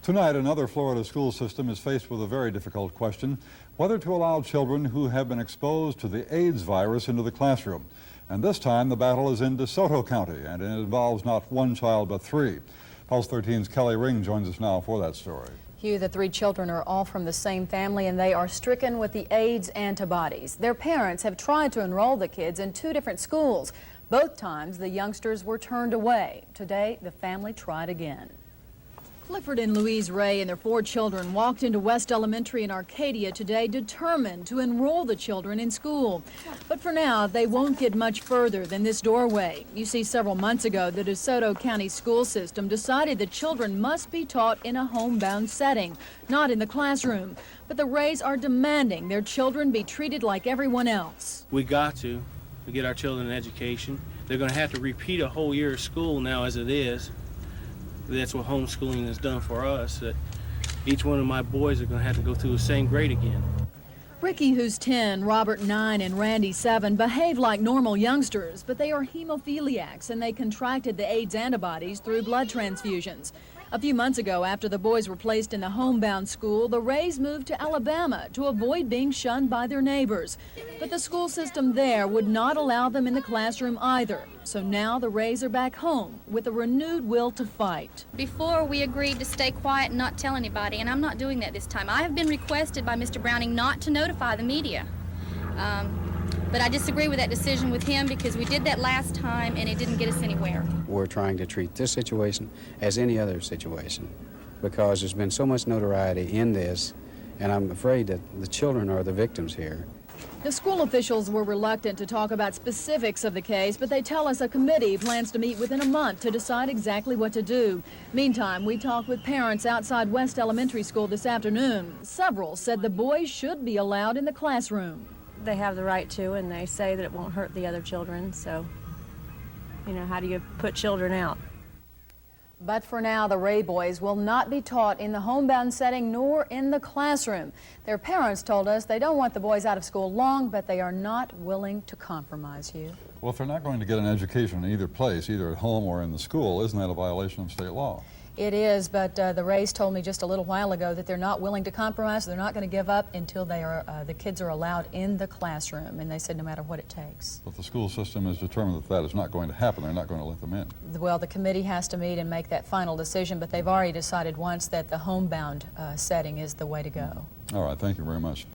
Tonight, another Florida school system is faced with a very difficult question, whether to allow children who have been exposed to the AIDS virus into the classroom. And this time, the battle is in DeSoto County, and it involves not one child, but three. Pulse 13's Kelly Ring joins us now for that story. Hugh, the three children are all from the same family, and they are stricken with the AIDS antibodies. Their parents have tried to enroll the kids in two different schools. Both times, the youngsters were turned away. Today, the family tried again. Clifford and Louise Ray and their four children walked into West Elementary in Arcadia today determined to enroll the children in school. But for now, they won't get much further than this doorway. You see, several months ago, the DeSoto County school system decided the children must be taught in a homebound setting, not in the classroom. But the Rays are demanding their children be treated like everyone else. We got to get our children an education. They're going to have to repeat a whole year of school now as it is. That's what homeschooling has done for us, that each one of my boys are going to have to go through the same grade again. Ricky, who's 10, Robert 9, and Randy 7, behave like normal youngsters, but they are hemophiliacs and they contracted the AIDS antibodies through blood transfusions. A few months ago, after the boys were placed in the homebound school, the Rays moved to Alabama to avoid being shunned by their neighbors. But the school system there would not allow them in the classroom either. So now the Rays are back home with a renewed will to fight. Before, we agreed to stay quiet and not tell anybody, and I'm not doing that this time. I have been requested by Mr. Browning not to notify the media. But I disagree with that decision with him because we did that last time and it didn't get us anywhere. We're trying to treat this situation as any other situation because there's been so much notoriety in this, and I'm afraid that the children are the victims here. The school officials were reluctant to talk about specifics of the case, but they tell us a committee plans to meet within a month to decide exactly what to do. Meantime, we talked with parents outside West Elementary School this afternoon. Several said the boys should be allowed in the classroom. They have the right to, and they say that it won't hurt the other children, so, how do you put children out? But for now, the Ray boys will not be taught in the homebound setting nor in the classroom. Their parents told us they don't want the boys out of school long, but they are not willing to compromise, Hugh. Well, if they're not going to get an education in either place, either at home or in the school, isn't that a violation of state law? It is, but the Rays told me just a little while ago that they're not willing to compromise. They're not going to give up until they are, the kids are allowed in the classroom, and they said no matter what it takes. But the school system is determined that that is not going to happen. They're not going to let them in. Well, the committee has to meet and make that final decision, but they've already decided once that the homebound setting is the way to go. All right, thank you very much.